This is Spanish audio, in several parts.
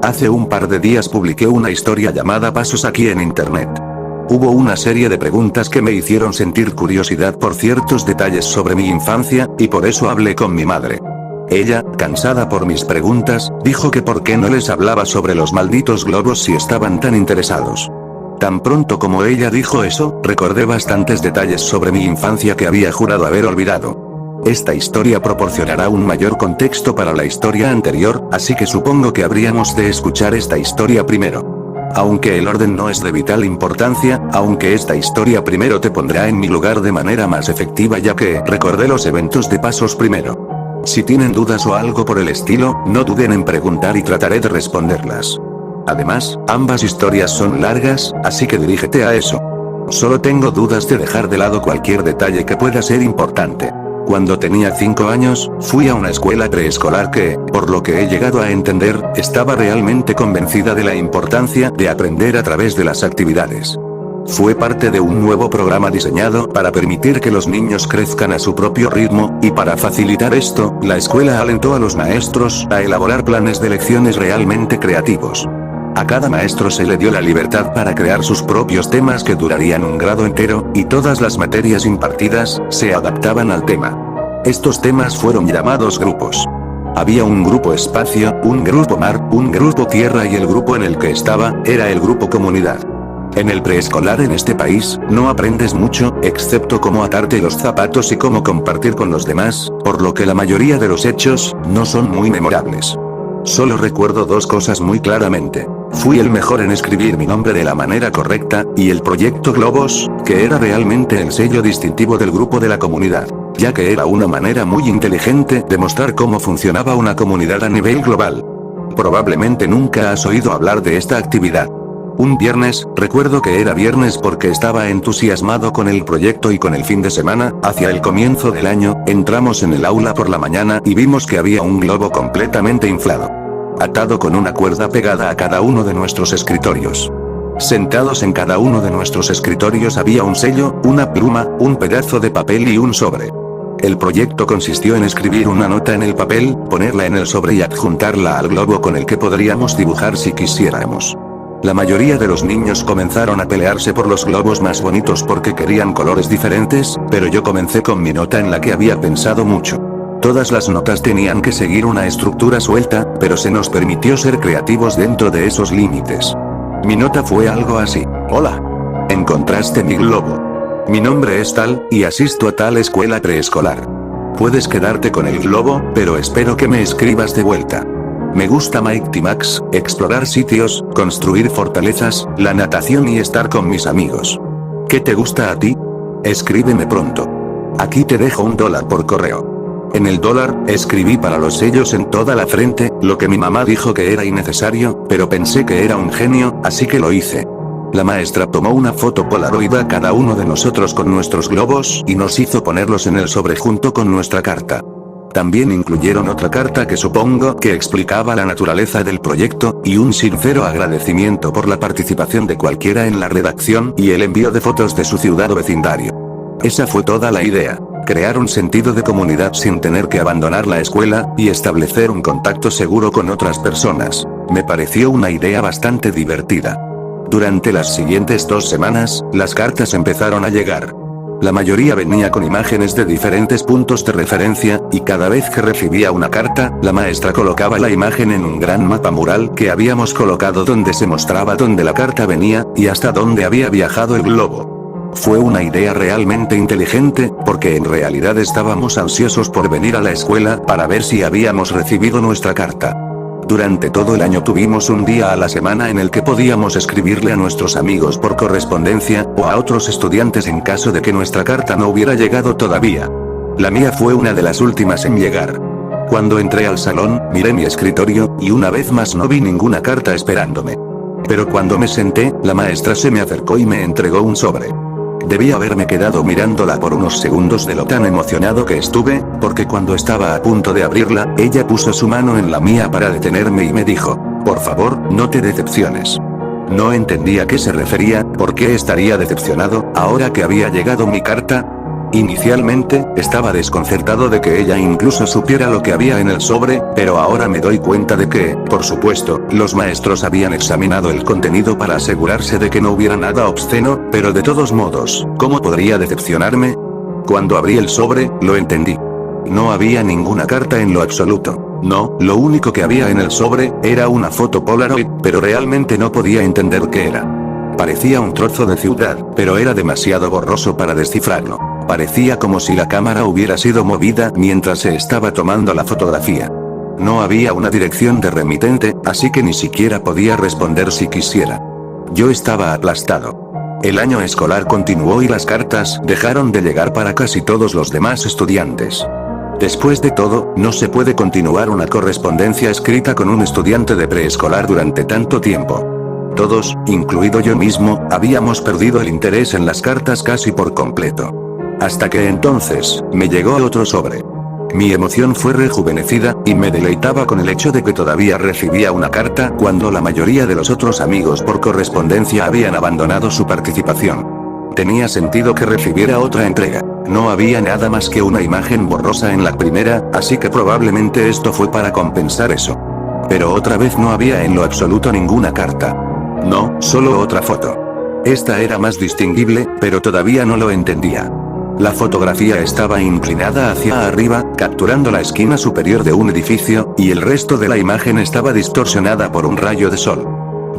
Hace un par de días publiqué una historia llamada Pasos aquí en internet. Hubo una serie de preguntas que me hicieron sentir curiosidad por ciertos detalles sobre mi infancia, y por eso hablé con mi madre. Ella, cansada por mis preguntas, dijo que por qué no les hablaba sobre los malditos globos si estaban tan interesados. Tan pronto como ella dijo eso, recordé bastantes detalles sobre mi infancia que había jurado haber olvidado. Esta historia proporcionará un mayor contexto para la historia anterior, así que supongo que habríamos de escuchar esta historia primero. Aunque el orden no es de vital importancia, aunque esta historia primero te pondrá en mi lugar de manera más efectiva ya que recordé los eventos de Pasos primero. Si tienen dudas o algo por el estilo, no duden en preguntar y trataré de responderlas. Además, ambas historias son largas, así que dirígete a eso. Solo tengo dudas de dejar de lado cualquier detalle que pueda ser importante. Cuando tenía 5 años, fui a una escuela preescolar que, por lo que he llegado a entender, estaba realmente convencida de la importancia de aprender a través de las actividades. Fue parte de un nuevo programa diseñado para permitir que los niños crezcan a su propio ritmo, y para facilitar esto, la escuela alentó a los maestros a elaborar planes de lecciones realmente creativos. A cada maestro se le dio la libertad para crear sus propios temas que durarían un grado entero, y todas las materias impartidas se adaptaban al tema. Estos temas fueron llamados grupos. Había un grupo espacio, un grupo mar, un grupo tierra y el grupo en el que estaba, era el grupo comunidad. En el preescolar en este país, no aprendes mucho, excepto cómo atarte los zapatos y cómo compartir con los demás, por lo que la mayoría de los hechos, no son muy memorables. Solo recuerdo dos cosas muy claramente. Fui el mejor en escribir mi nombre de la manera correcta, y el proyecto Globos, que era realmente el sello distintivo del grupo de la comunidad, ya que era una manera muy inteligente de mostrar cómo funcionaba una comunidad a nivel global. Probablemente nunca has oído hablar de esta actividad. Un viernes, recuerdo que era viernes porque estaba entusiasmado con el proyecto y con el fin de semana, hacia el comienzo del año, entramos en el aula por la mañana y vimos que había un globo completamente inflado, atado con una cuerda pegada a cada uno de nuestros escritorios. Sentados en cada uno de nuestros escritorios había un sello, una pluma, un pedazo de papel y un sobre. El proyecto consistió en escribir una nota en el papel, ponerla en el sobre y adjuntarla al globo con el que podríamos dibujar si quisiéramos. La mayoría de los niños comenzaron a pelearse por los globos más bonitos porque querían colores diferentes, pero yo comencé con mi nota en la que había pensado mucho. Todas las notas tenían que seguir una estructura suelta, pero se nos permitió ser creativos dentro de esos límites. Mi nota fue algo así: hola. Encontraste mi globo. Mi nombre es tal, y asisto a tal escuela preescolar. Puedes quedarte con el globo, pero espero que me escribas de vuelta. Me gusta Mighty Max, explorar sitios, construir fortalezas, la natación y estar con mis amigos. ¿Qué te gusta a ti? Escríbeme pronto. Aquí te dejo $1 por correo. En el dólar, escribí para los sellos en toda la frente, lo que mi mamá dijo que era innecesario, pero pensé que era un genio, así que lo hice. La maestra tomó una foto polaroid a cada uno de nosotros con nuestros globos y nos hizo ponerlos en el sobre junto con nuestra carta. También incluyeron otra carta que supongo que explicaba la naturaleza del proyecto, y un sincero agradecimiento por la participación de cualquiera en la redacción y el envío de fotos de su ciudad o vecindario. Esa fue toda la idea: crear un sentido de comunidad sin tener que abandonar la escuela, y establecer un contacto seguro con otras personas. Me pareció una idea bastante divertida. Durante las siguientes 2 semanas, las cartas empezaron a llegar. La mayoría venía con imágenes de diferentes puntos de referencia, y cada vez que recibía una carta, la maestra colocaba la imagen en un gran mapa mural que habíamos colocado donde se mostraba dónde la carta venía, y hasta dónde había viajado el globo. Fue una idea realmente inteligente, porque en realidad estábamos ansiosos por venir a la escuela para ver si habíamos recibido nuestra carta. Durante todo el año tuvimos un día a la semana en el que podíamos escribirle a nuestros amigos por correspondencia, o a otros estudiantes en caso de que nuestra carta no hubiera llegado todavía. La mía fue una de las últimas en llegar. Cuando entré al salón, miré mi escritorio, y una vez más no vi ninguna carta esperándome. Pero cuando me senté, la maestra se me acercó y me entregó un sobre. Debí haberme quedado mirándola por unos segundos de lo tan emocionado que estuve, porque cuando estaba a punto de abrirla, ella puso su mano en la mía para detenerme y me dijo: por favor, no te decepciones. No entendía a qué se refería, por qué estaría decepcionado, ahora que había llegado mi carta. Inicialmente, estaba desconcertado de que ella incluso supiera lo que había en el sobre, pero ahora me doy cuenta de que, por supuesto, los maestros habían examinado el contenido para asegurarse de que no hubiera nada obsceno, pero de todos modos, ¿cómo podría decepcionarme? Cuando abrí el sobre, lo entendí. No había ninguna carta en lo absoluto. No, lo único que había en el sobre, era una foto Polaroid, pero realmente no podía entender qué era. Parecía un trozo de ciudad, pero era demasiado borroso para descifrarlo. Parecía como si la cámara hubiera sido movida mientras se estaba tomando la fotografía. No había una dirección de remitente, así que ni siquiera podía responder si quisiera. Yo estaba aplastado. El año escolar continuó y las cartas dejaron de llegar para casi todos los demás estudiantes. Después de todo, no se puede continuar una correspondencia escrita con un estudiante de preescolar durante tanto tiempo. Todos, incluido yo mismo, habíamos perdido el interés en las cartas casi por completo. Hasta que entonces, me llegó otro sobre. Mi emoción fue rejuvenecida, y me deleitaba con el hecho de que todavía recibía una carta cuando la mayoría de los otros amigos por correspondencia habían abandonado su participación. Tenía sentido que recibiera otra entrega. No había nada más que una imagen borrosa en la primera, así que probablemente esto fue para compensar eso. Pero otra vez no había en lo absoluto ninguna carta. No, solo otra foto. Esta era más distinguible, pero todavía no lo entendía. La fotografía estaba inclinada hacia arriba, capturando la esquina superior de un edificio, y el resto de la imagen estaba distorsionada por un rayo de sol.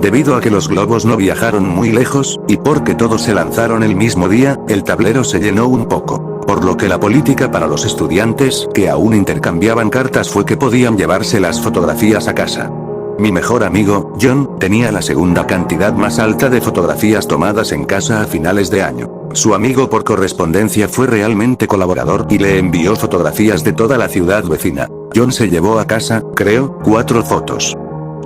Debido a que los globos no viajaron muy lejos, y porque todos se lanzaron el mismo día, el tablero se llenó un poco. Por lo que la política para los estudiantes que aún intercambiaban cartas fue que podían llevarse las fotografías a casa. Mi mejor amigo, John, tenía la segunda cantidad más alta de fotografías tomadas en casa a finales de año. Su amigo por correspondencia fue realmente colaborador y le envió fotografías de toda la ciudad vecina. John se llevó a casa, creo, 4 fotos.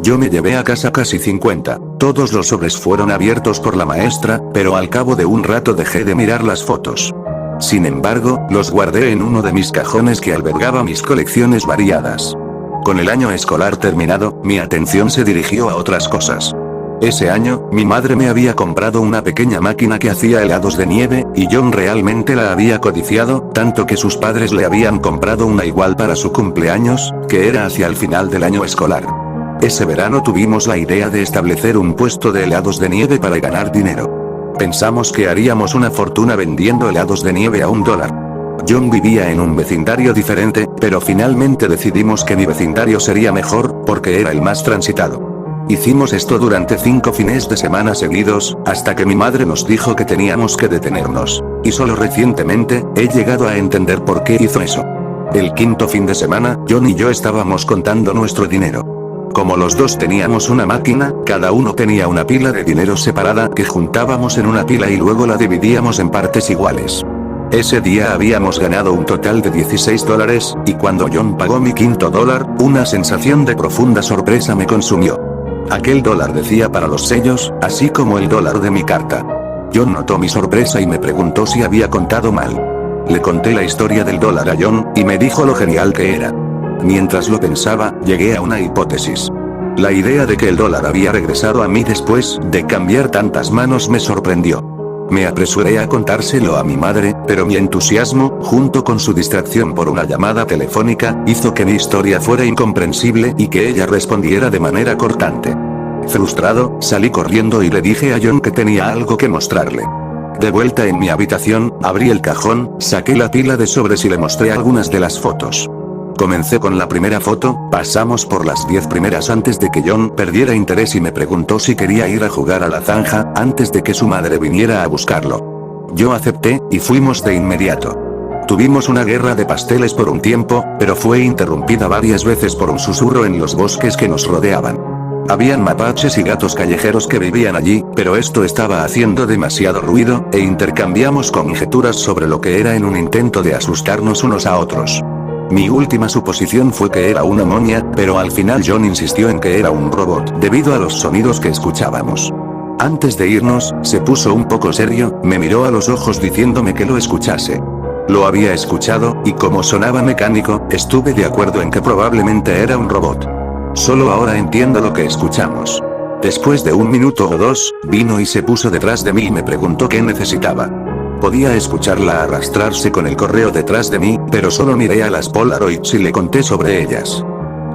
Yo me llevé a casa casi 50. Todos los sobres fueron abiertos por la maestra, pero al cabo de un rato dejé de mirar las fotos. Sin embargo, los guardé en uno de mis cajones que albergaba mis colecciones variadas. Con el año escolar terminado, mi atención se dirigió a otras cosas. Ese año, mi madre me había comprado una pequeña máquina que hacía helados de nieve, y John realmente la había codiciado, tanto que sus padres le habían comprado una igual para su cumpleaños, que era hacia el final del año escolar. Ese verano tuvimos la idea de establecer un puesto de helados de nieve para ganar dinero. Pensamos que haríamos una fortuna vendiendo helados de nieve a $1. John vivía en un vecindario diferente, pero finalmente decidimos que mi vecindario sería mejor, porque era el más transitado. Hicimos esto durante 5 fines de semana seguidos, hasta que mi madre nos dijo que teníamos que detenernos. Y solo recientemente, he llegado a entender por qué hizo eso. El 5.º fin de semana, John y yo estábamos contando nuestro dinero. Como los dos teníamos una máquina, cada uno tenía una pila de dinero separada que juntábamos en una pila y luego la dividíamos en partes iguales. Ese día habíamos ganado un total de $16, y cuando John pagó mi $5, una sensación de profunda sorpresa me consumió. Aquel dólar decía para los sellos, así como el dólar de mi carta. John notó mi sorpresa y me preguntó si había contado mal. Le conté la historia del dólar a John, y me dijo lo genial que era. Mientras lo pensaba, llegué a una hipótesis. La idea de que el dólar había regresado a mí después de cambiar tantas manos me sorprendió. Me apresuré a contárselo a mi madre, pero mi entusiasmo, junto con su distracción por una llamada telefónica, hizo que mi historia fuera incomprensible y que ella respondiera de manera cortante. Frustrado, salí corriendo y le dije a John que tenía algo que mostrarle. De vuelta en mi habitación, abrí el cajón, saqué la pila de sobres y le mostré algunas de las fotos. Comencé con la primera foto, pasamos por las 10 primeras antes de que John perdiera interés y me preguntó si quería ir a jugar a la zanja, antes de que su madre viniera a buscarlo. Yo acepté, y fuimos de inmediato. Tuvimos una guerra de pasteles por un tiempo, pero fue interrumpida varias veces por un susurro en los bosques que nos rodeaban. Habían mapaches y gatos callejeros que vivían allí, pero esto estaba haciendo demasiado ruido, e intercambiamos conjeturas sobre lo que era en un intento de asustarnos unos a otros. Mi última suposición fue que era una moña, pero al final John insistió en que era un robot, debido a los sonidos que escuchábamos. Antes de irnos, se puso un poco serio, me miró a los ojos diciéndome que lo escuchase. Lo había escuchado, y como sonaba mecánico, estuve de acuerdo en que probablemente era un robot. Solo ahora entiendo lo que escuchamos. Después de 1 minuto o 2, vino y se puso detrás de mí y me preguntó qué necesitaba. Podía escucharla arrastrarse con el correo detrás de mí, pero solo miré a las Polaroids y le conté sobre ellas.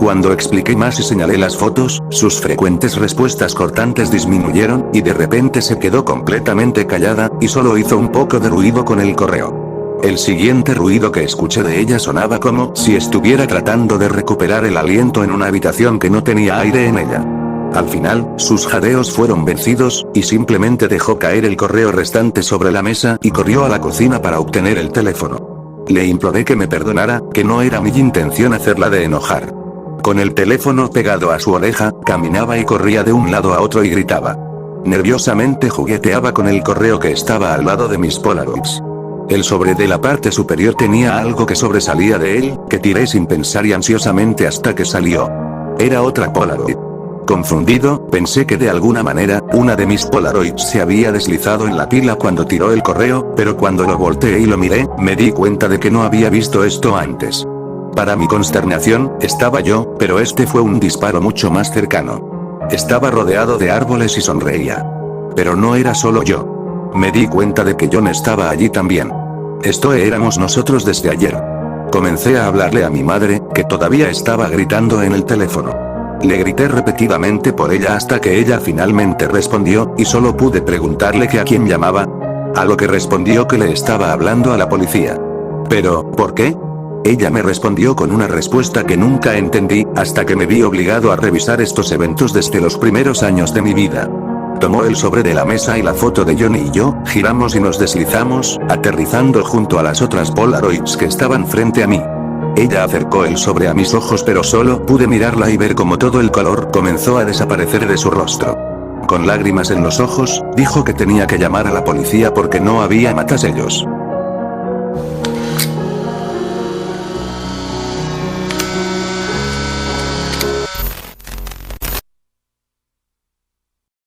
Cuando expliqué más y señalé las fotos, sus frecuentes respuestas cortantes disminuyeron, y de repente se quedó completamente callada, y solo hizo un poco de ruido con el correo. El siguiente ruido que escuché de ella sonaba como si estuviera tratando de recuperar el aliento en una habitación que no tenía aire en ella. Al final, sus jadeos fueron vencidos, y simplemente dejó caer el correo restante sobre la mesa y corrió a la cocina para obtener el teléfono. Le imploré que me perdonara, que no era mi intención hacerla de enojar. Con el teléfono pegado a su oreja, caminaba y corría de un lado a otro y gritaba. Nerviosamente jugueteaba con el correo que estaba al lado de mis Polaroids. El sobre de la parte superior tenía algo que sobresalía de él, que tiré sin pensar y ansiosamente hasta que salió. Era otra Polaroid. Confundido, pensé que de alguna manera, una de mis Polaroids se había deslizado en la pila cuando tiró el correo, pero cuando lo volteé y lo miré, me di cuenta de que no había visto esto antes. Para mi consternación, estaba yo, pero este fue un disparo mucho más cercano. Estaba rodeado de árboles y sonreía. Pero no era solo yo. Me di cuenta de que John estaba allí también. Esto éramos nosotros desde ayer. Comencé a hablarle a mi madre, que todavía estaba gritando en el teléfono. Le grité repetidamente por ella hasta que ella finalmente respondió, y solo pude preguntarle que a quién llamaba. A lo que respondió que le estaba hablando a la policía. Pero, ¿por qué? Ella me respondió con una respuesta que nunca entendí, hasta que me vi obligado a revisar estos eventos desde los primeros años de mi vida. Tomó el sobre de la mesa y la foto de Johnny y yo, giramos y nos deslizamos, aterrizando junto a las otras Polaroids que estaban frente a mí. Ella acercó el sobre a mis ojos, pero solo pude mirarla y ver cómo todo el color comenzó a desaparecer de su rostro. Con lágrimas en los ojos, dijo que tenía que llamar a la policía porque no había matasellos.